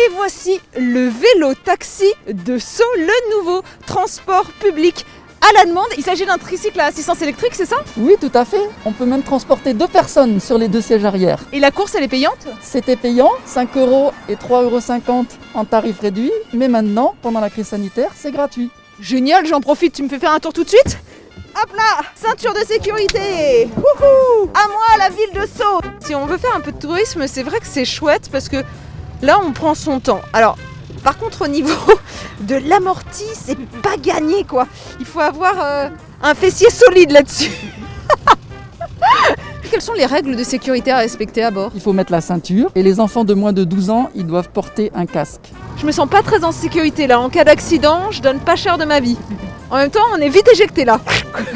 Et voici le vélo-taxi de Sceaux, le nouveau transport public à la demande. Il s'agit d'un tricycle à assistance électrique, c'est ça? Oui, tout à fait. On peut même transporter 2 personnes sur les 2 sièges arrière. Et la course, elle est payante? C'était payant, 5 € et 3,50 € en tarif réduit. Mais maintenant, pendant la crise sanitaire, c'est gratuit. Génial, j'en profite, tu me fais faire un tour tout de suite? Hop là, ceinture de sécurité. Wouhou! À moi, la ville de Sceaux. Si on veut faire un peu de tourisme, c'est vrai que c'est chouette parce que là, on prend son temps. Alors, par contre, au niveau de l'amorti, c'est pas gagné, quoi. Il faut avoir un fessier solide là-dessus. Quelles sont les règles de sécurité à respecter à bord? Il faut mettre la ceinture et les enfants de moins de 12 ans, ils doivent porter un casque. Je me sens pas très en sécurité là. En cas d'accident, je donne pas cher de ma vie. En même temps, on est vite éjecté là.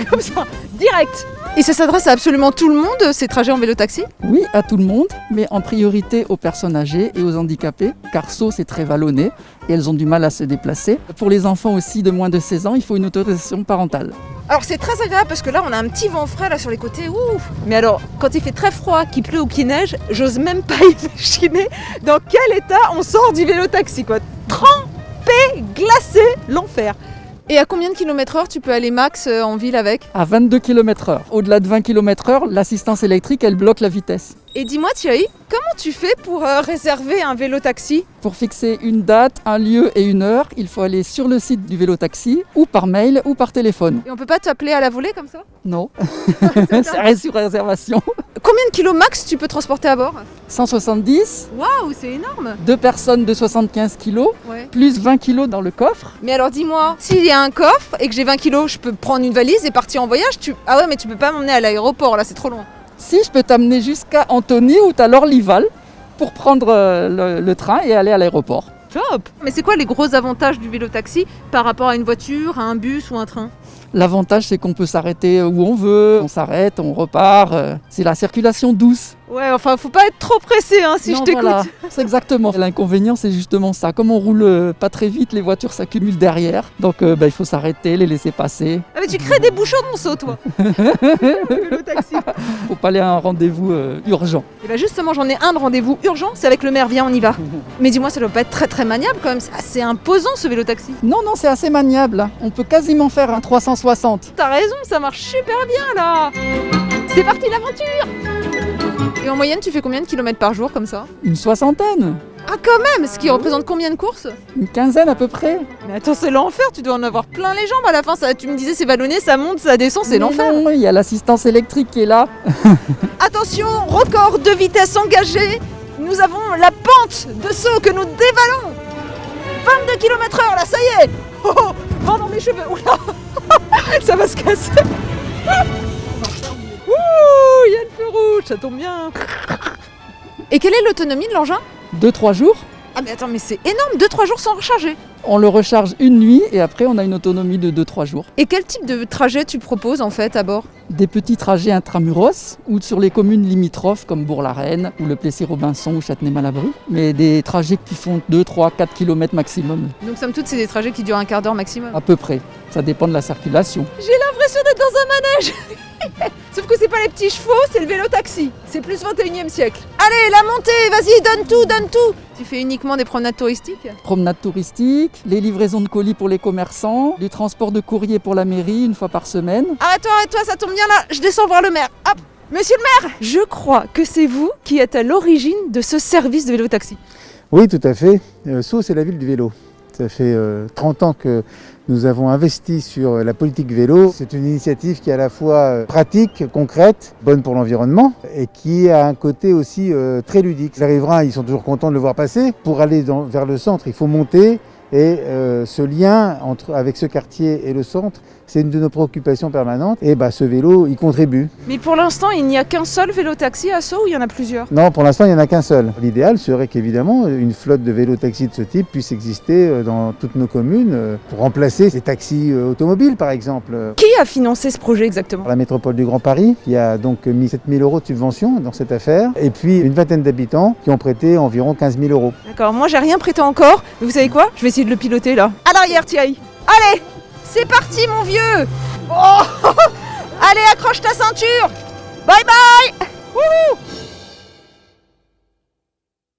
Comme ça, direct. Et ça s'adresse à absolument tout le monde, ces trajets en vélo-taxi? Oui, à tout le monde, mais en priorité aux personnes âgées et aux handicapés, car Sceaux, c'est très vallonné et elles ont du mal à se déplacer. Pour les enfants aussi de moins de 16 ans, il faut une autorisation parentale. Alors c'est très agréable parce que là on a un petit vent frais là sur les côtés, ouf. Mais alors quand il fait très froid, qu'il pleut ou qu'il neige, j'ose même pas imaginer dans quel état on sort du vélo-taxi quoi. Trempé, glacé, l'enfer. Et à combien de km/h tu peux aller max en ville avec? À 22 km/h. Au-delà de 20 km/h, l'assistance électrique, elle bloque la vitesse. Et dis-moi Thierry, comment tu fais pour réserver un vélo-taxi? Pour fixer une date, un lieu et une heure, il faut aller sur le site du vélo-taxi, ou par mail, ou par téléphone. Et on peut pas t'appeler à la volée comme ça? Non, c'est sur réservation. Combien de kilos max tu peux transporter à bord? 170, Waouh, c'est énorme. 2 personnes de 75 kg, Ouais. plus 20 kg dans le coffre. Mais alors dis-moi, s'il y a un coffre et que j'ai 20 kilos, je peux prendre une valise et partir en voyage? Ah ouais, mais tu peux pas m'emmener à l'aéroport, là c'est trop loin. Si, je peux t'amener jusqu'à Antony ou à Lorlival pour prendre le train et aller à l'aéroport. Top. Mais c'est quoi les gros avantages du vélo-taxi par rapport à une voiture, à un bus ou un train? L'avantage, c'est qu'on peut s'arrêter où on veut, on s'arrête, on repart. C'est la circulation douce. Ouais, enfin, faut pas être trop pressé hein, si Non, je t'écoute. voilà, c'est exactement. L'inconvénient, c'est justement ça. Comme on roule pas très vite, les voitures s'accumulent derrière. Donc, il faut s'arrêter, les laisser passer. Ah mais tu crées des bouchons de Monceau, toi. Vélo-taxi. Faut pas aller à un rendez-vous urgent. Et bah justement, j'en ai un de rendez-vous urgent, c'est avec le maire. Viens, on y va. Mais dis-moi, ça doit pas être très très maniable quand même. C'est assez imposant ce vélo-taxi. Non, c'est assez maniable. On peut quasiment faire un 360. T'as raison, ça marche super bien là. C'est parti l'aventure. Et en moyenne, tu fais combien de kilomètres par jour comme ça? Une soixantaine. Ah quand même, ce qui représente combien de courses? Une quinzaine à peu près. Mais attends, c'est l'enfer, tu dois en avoir plein les jambes à la fin. Ça, tu me disais c'est vallonné, ça monte, ça descend, c'est Mais l'enfer. non, il y a l'assistance électrique qui est là. Attention, record de vitesse engagée. Nous avons la pente de Sceaux que nous dévalons. 22 km/h là, ça y est. Oh, oh, vent dans mes cheveux. Oula. Ça va se casser. Ouh, il y a le feu rouge, ça tombe bien. Et quelle est l'autonomie de l'engin? 2-3 jours. Ah mais attends, mais c'est énorme, 2-3 jours sans recharger. On le recharge une nuit et après on a une autonomie de 2-3 jours. Et quel type de trajet tu proposes en fait à bord? Des petits trajets intramuros ou sur les communes limitrophes comme Bourg-la-Reine ou le Plessis-Robinson ou Châtenay-Malabry. Mais des trajets qui font 2, 3, 4 km maximum, Donc somme toute, c'est des trajets qui durent un quart d'heure maximum. à peu près. Ça dépend de la circulation. J'ai l'impression d'être dans un manège. Sauf que c'est pas les petits chevaux, c'est le vélo-taxi. C'est plus 21e siècle. Allez, la montée, vas-y, donne tout, donne tout. Tu fais uniquement des promenades touristiques? Promenade touristique, les livraisons de colis pour les commerçants, du transport de courrier pour la mairie une fois par semaine. Arrête-toi, ça tombe bien là. Je descends voir le maire. Hop. Monsieur le maire, je crois que c'est vous qui êtes à l'origine de ce service de vélo-taxi. Oui, tout à fait. Sceaux, c'est la ville du vélo. Ça fait 30 ans que nous avons investi sur la politique vélo. C'est une initiative qui est à la fois pratique, concrète, bonne pour l'environnement et qui a un côté aussi très ludique. Les riverains, ils sont toujours contents de le voir passer. Pour aller vers le centre, il faut monter et ce lien avec ce quartier et le centre, c'est une de nos préoccupations permanentes. Et ce vélo, il contribue. Mais pour l'instant, il n'y a qu'un seul vélo-taxi à Sceaux ou il y en a plusieurs? Non, pour l'instant, il n'y en a qu'un seul. L'idéal serait qu'évidemment, une flotte de vélos-taxis de ce type puisse exister dans toutes nos communes pour remplacer ces taxis automobiles, par exemple. Qui a financé ce projet exactement? La métropole du Grand Paris, qui a donc mis 7 000 € de subvention dans cette affaire, et puis une vingtaine d'habitants qui ont prêté environ 15 000 €. D'accord, moi j'ai rien prêté encore, mais vous savez quoi? Je vais essayer de le piloter là. À l'arrière Thierry. Allez, c'est parti mon vieux. Oh allez, accroche ta ceinture. Bye bye. Wouhou.